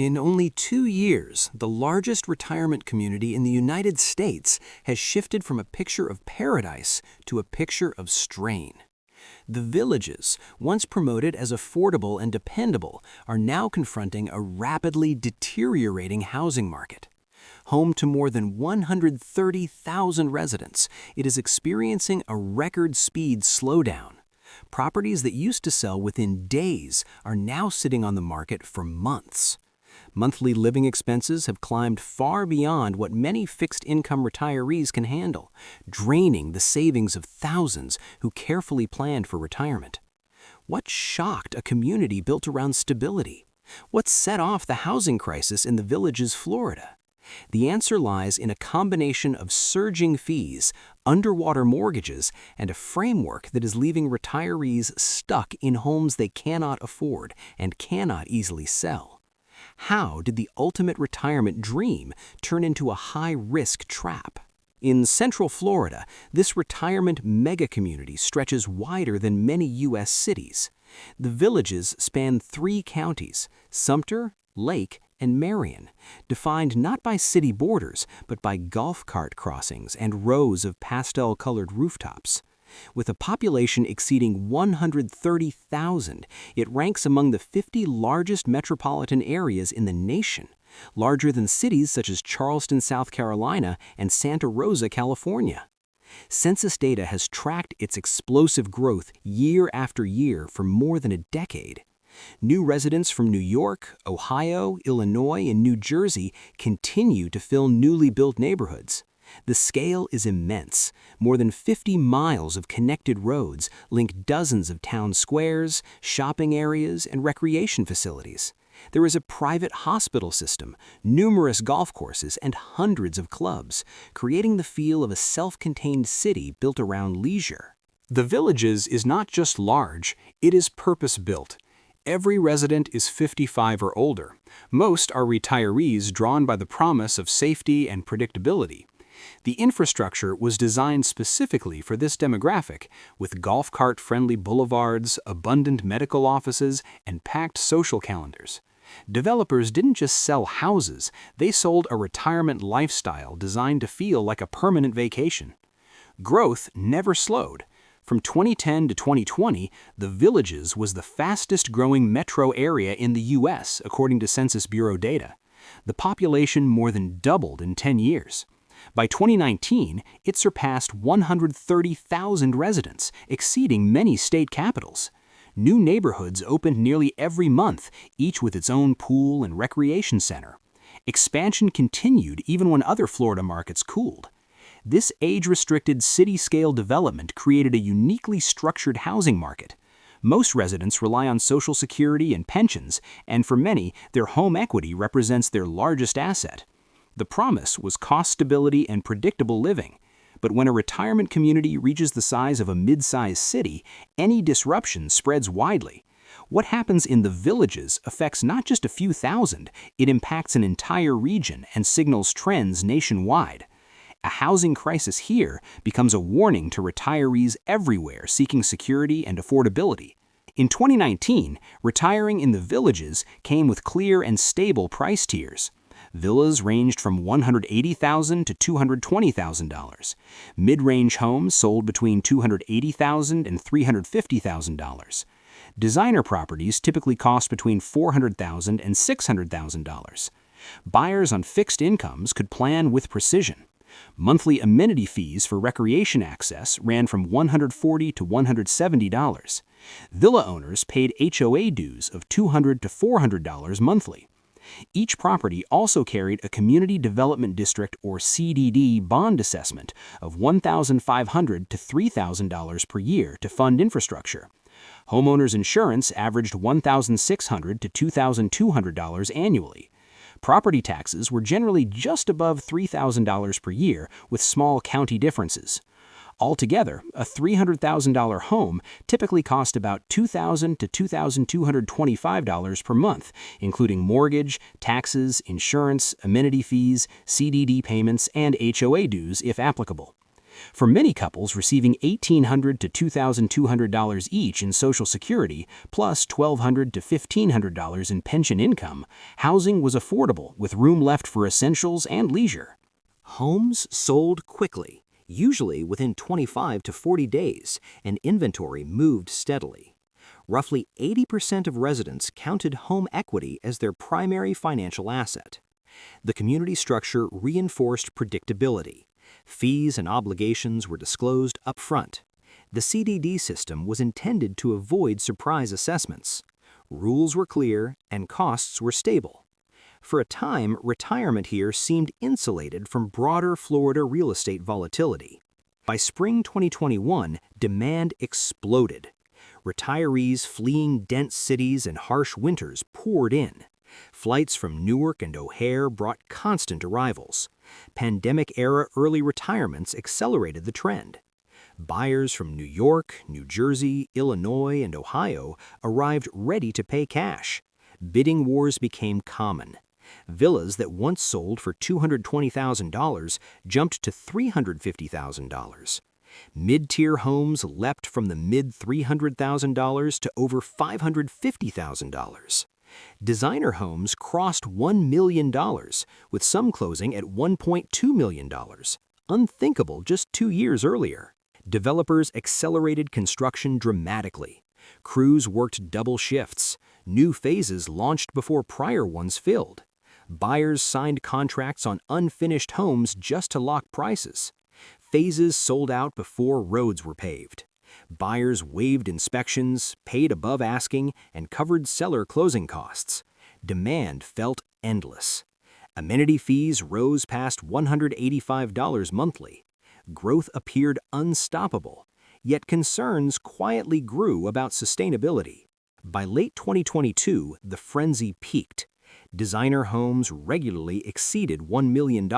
In only 2 years, the largest retirement community in the United States has shifted from a picture of paradise to a picture of strain. The villages, once promoted as affordable and dependable, are now confronting a rapidly deteriorating housing market. Home to more than 130,000 residents, it is experiencing a record-speed slowdown. Properties that used to sell within days are now sitting on the market for months. Monthly living expenses have climbed far beyond what many fixed-income retirees can handle, draining the savings of thousands who carefully planned for retirement. What shocked a community built around stability? What set off the housing crisis in the Villages, Florida? The answer lies in a combination of surging fees, underwater mortgages, and a framework that is leaving retirees stuck in homes they cannot afford and cannot easily sell. How did the ultimate retirement dream turn into a high-risk trap? In Central Florida, this retirement mega-community stretches wider than many U.S. cities. The Villages span 3 counties, Sumter, Lake, and Marion, defined not by city borders, but by golf cart crossings and rows of pastel-colored rooftops. With a population exceeding 130,000, it ranks among the 50 largest metropolitan areas in the nation, larger than cities such as Charleston, South Carolina, and Santa Rosa, California. Census data has tracked its explosive growth year after year for more than a decade. New residents from New York, Ohio, Illinois, and New Jersey continue to fill newly built neighborhoods. The scale is immense. More than 50 miles of connected roads link dozens of town squares, shopping areas, and recreation facilities. There is a private hospital system, numerous golf courses, and hundreds of clubs, creating the feel of a self-contained city built around leisure. The Villages is not just large, it is purpose-built. Every resident is 55 or older. Most are retirees drawn by the promise of safety and predictability. The infrastructure was designed specifically for this demographic, with golf cart-friendly boulevards, abundant medical offices, and packed social calendars. Developers didn't just sell houses, they sold a retirement lifestyle designed to feel like a permanent vacation. Growth never slowed. From 2010 to 2020, the Villages was the fastest-growing metro area in the U.S., according to Census Bureau data. The population more than doubled in 10 years. By 2019, it surpassed 130,000 residents, exceeding many state capitals. New neighborhoods opened nearly every month, each with its own pool and recreation center. Expansion continued even when other Florida markets cooled. This age-restricted city-scale development created a uniquely structured housing market. Most residents rely on Social Security and pensions, and for many, their home equity represents their largest asset. The promise was cost stability and predictable living. But when a retirement community reaches the size of a mid-sized city, any disruption spreads widely. What happens in the Villages affects not just a few thousand, it impacts an entire region and signals trends nationwide. A housing crisis here becomes a warning to retirees everywhere seeking security and affordability. In 2019, retiring in the Villages came with clear and stable price tiers. Villas ranged from $180,000 to $220,000. Mid-range homes sold between $280,000 and $350,000. Designer properties typically cost between $400,000 and $600,000. Buyers on fixed incomes could plan with precision. Monthly amenity fees for recreation access ran from $140 to $170. Villa owners paid HOA dues of $200 to $400 monthly. Each property also carried a Community Development District or CDD bond assessment of $1,500 to $3,000 per year to fund infrastructure. Homeowners insurance averaged $1,600 to $2,200 annually. Property taxes were generally just above $3,000 per year, with small county differences. Altogether, a $300,000 home typically cost about $2,000 to $2,225 per month, including mortgage, taxes, insurance, amenity fees, CDD payments, and HOA dues if applicable. For many couples receiving $1,800 to $2,200 each in Social Security, plus $1,200 to $1,500 in pension income, housing was affordable with room left for essentials and leisure. Homes sold quickly, usually within 25 to 40 days, and inventory moved steadily. Roughly 80% of residents counted home equity as their primary financial asset. The community structure reinforced predictability. Fees and obligations were disclosed up front. The CDD system was intended to avoid surprise assessments. Rules were clear and costs were stable. For a time, retirement here seemed insulated from broader Florida real estate volatility. By spring 2021, demand exploded. Retirees fleeing dense cities and harsh winters poured in. Flights from Newark and O'Hare brought constant arrivals. Pandemic-era early retirements accelerated the trend. Buyers from New York, New Jersey, Illinois, and Ohio arrived ready to pay cash. Bidding wars became common. Villas that once sold for $220,000 jumped to $350,000. Mid-tier homes leapt from the mid-$300,000 to over $550,000. Designer homes crossed $1 million, with some closing at $1.2 million, unthinkable just 2 years earlier. Developers accelerated construction dramatically. Crews worked double shifts. New phases launched before prior ones filled. Buyers signed contracts on unfinished homes just to lock prices. Phases sold out before roads were paved. Buyers waived inspections, paid above asking, and covered seller closing costs. Demand felt endless. Amenity fees rose past $185 monthly. Growth appeared unstoppable, yet concerns quietly grew about sustainability. By late 2022, the frenzy peaked. Designer homes regularly exceeded $1 million.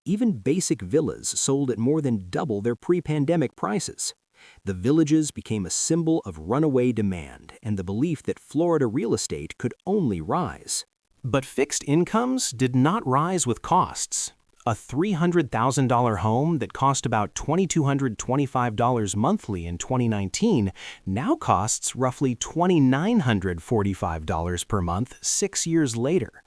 Even basic villas sold at more than double their pre-pandemic prices. The Villages became a symbol of runaway demand and the belief that Florida real estate could only rise. But fixed incomes did not rise with costs. A $300,000 home that cost about $2,225 monthly in 2019 now costs roughly $2,945 per month 6 years later.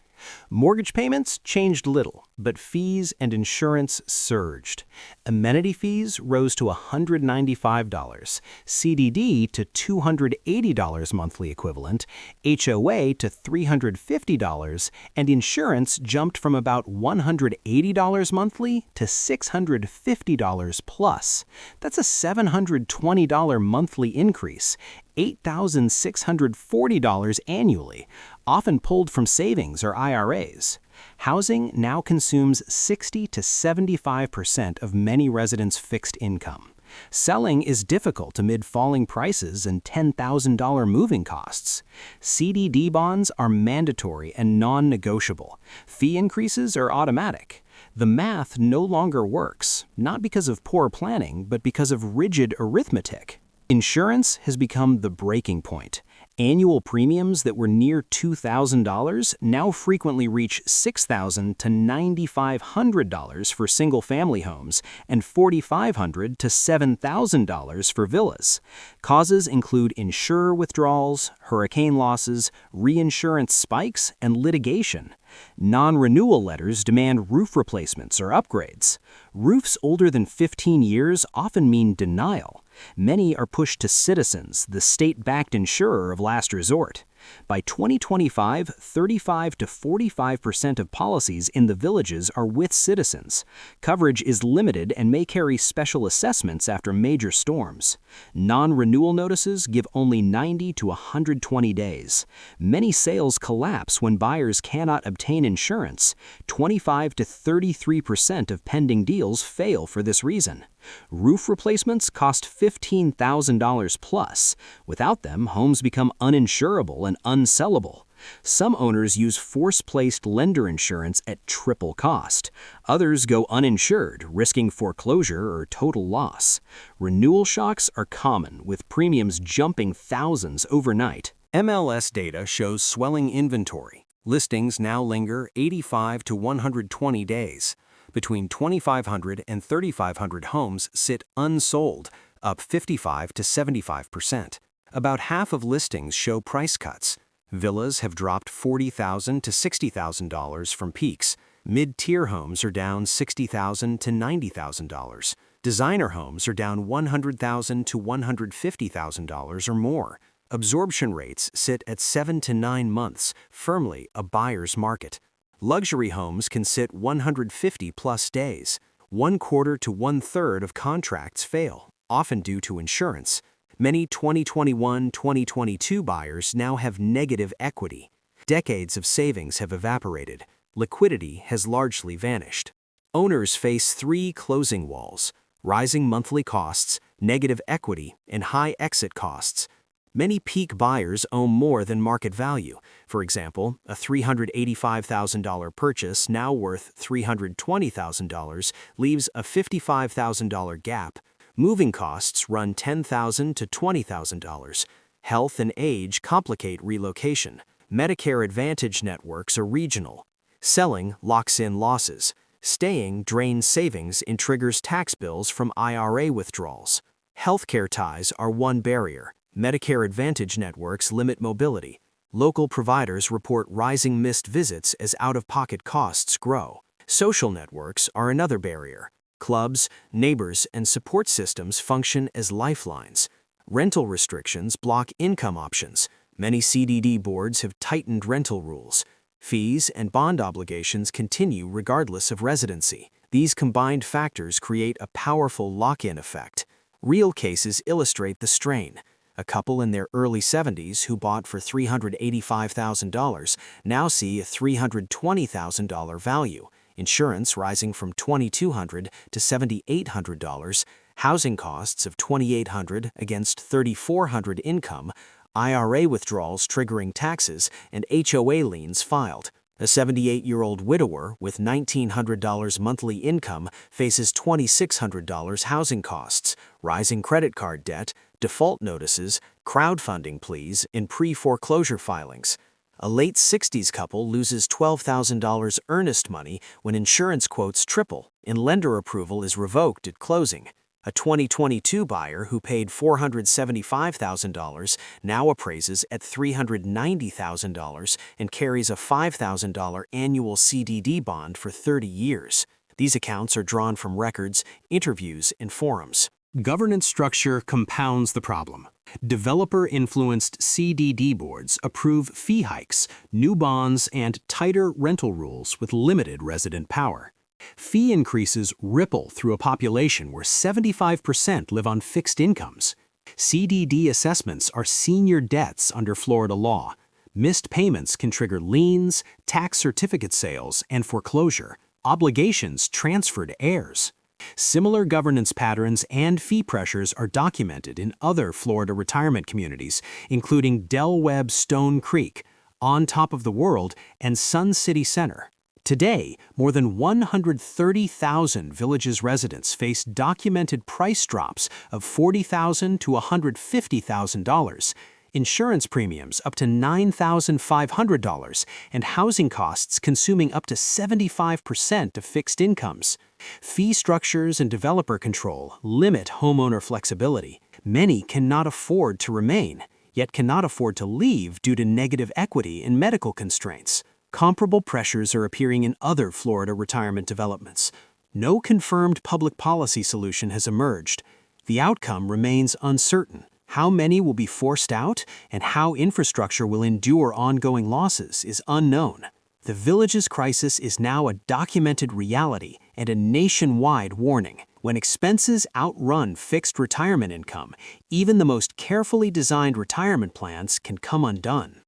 Mortgage payments changed little, but fees and insurance surged. Amenity fees rose to $195, CDD to $280 monthly equivalent, HOA to $350, and insurance jumped from about $180 monthly to $650 plus. That's a $720 monthly increase, $8,640 annually, often pulled from savings or IRAs. Housing now consumes 60 to 75% of many residents' fixed income. Selling is difficult amid falling prices and $10,000 moving costs. CDD bonds are mandatory and non-negotiable. Fee increases are automatic. The math no longer works, not because of poor planning, but because of rigid arithmetic. Insurance has become the breaking point. Annual premiums that were near $2,000 now frequently reach $6,000 to $9,500 for single-family homes and $4,500 to $7,000 for villas. Causes include insurer withdrawals, hurricane losses, reinsurance spikes, and litigation. Non-renewal letters demand roof replacements or upgrades. Roofs older than 15 years often mean denial. Many are pushed to Citizens, the state-backed insurer of last resort. By 2025, 35 to 45% of policies in the Villages are with Citizens. Coverage is limited and may carry special assessments after major storms. Non-renewal notices give only 90 to 120 days. Many sales collapse when buyers cannot obtain insurance. 25 to 33% of pending deals fail for this reason. Roof replacements cost $15,000 plus. Without them, homes become uninsurable and unsellable. Some owners use force-placed lender insurance at triple cost. Others go uninsured, risking foreclosure or total loss. Renewal shocks are common, with premiums jumping thousands overnight. MLS data shows swelling inventory. Listings now linger 85 to 120 days. Between 2,500 and 3,500 homes sit unsold, up 55 to 75%. About half of listings show price cuts. Villas have dropped $40,000 to $60,000 from peaks. Mid-tier homes are down $60,000 to $90,000. Designer homes are down $100,000 to $150,000 or more. Absorption rates sit at 7 to 9 months, firmly a buyer's market. Luxury homes can sit 150-plus days. 1/4 to 1/3 of contracts fail, often due to insurance. Many 2021-2022 buyers now have negative equity. Decades of savings have evaporated. Liquidity has largely vanished. Owners face 3 closing walls: rising monthly costs, negative equity, and high exit costs. Many peak buyers owe more than market value. For example, a $385,000 purchase now worth $320,000 leaves a $55,000 gap. Moving costs run $10,000 to $20,000. Health and age complicate relocation. Medicare Advantage networks are regional. Selling locks in losses. Staying drains savings and triggers tax bills from IRA withdrawals. Healthcare ties are one barrier. Medicare Advantage networks limit mobility. Local providers report rising missed visits as out-of-pocket costs grow. Social networks are another barrier. Clubs, neighbors, and support systems function as lifelines. Rental restrictions block income options. Many CDD boards have tightened rental rules. Fees and bond obligations continue regardless of residency. These combined factors create a powerful lock-in effect. Real cases illustrate the strain. A couple in their early 70s who bought for $385,000 now see a $320,000 value. Insurance rising from $2,200 to $7,800, housing costs of $2,800 against $3,400 income, IRA withdrawals triggering taxes, and HOA liens filed. A 78-year-old widower with $1,900 monthly income faces $2,600 housing costs, rising credit card debt, default notices, crowdfunding pleas, and pre-foreclosure filings. A late 60s couple loses $12,000 earnest money when insurance quotes triple and lender approval is revoked at closing. A 2022 buyer who paid $475,000 now appraises at $390,000 and carries a $5,000 annual CDD bond for 30 years. These accounts are drawn from records, interviews, and forums. Governance structure compounds the problem. Developer-influenced CDD boards approve fee hikes, new bonds, and tighter rental rules with limited resident power. Fee increases ripple through a population where 75% live on fixed incomes. CDD assessments are senior debts under Florida law. Missed payments can trigger liens, tax certificate sales, and foreclosure. Obligations transfer to heirs. Similar governance patterns and fee pressures are documented in other Florida retirement communities, including Del Webb Stone Creek, On Top of the World, and Sun City Center. Today, more than 130,000 Villages residents face documented price drops of $40,000 to $150,000, insurance premiums up to $9,500, and housing costs consuming up to 75% of fixed incomes. Fee structures and developer control limit homeowner flexibility. Many cannot afford to remain, yet cannot afford to leave due to negative equity and medical constraints. Comparable pressures are appearing in other Florida retirement developments. No confirmed public policy solution has emerged. The outcome remains uncertain. How many will be forced out and how infrastructure will endure ongoing losses is unknown. The Villages crisis is now a documented reality and a nationwide warning. When expenses outrun fixed retirement income, even the most carefully designed retirement plans can come undone.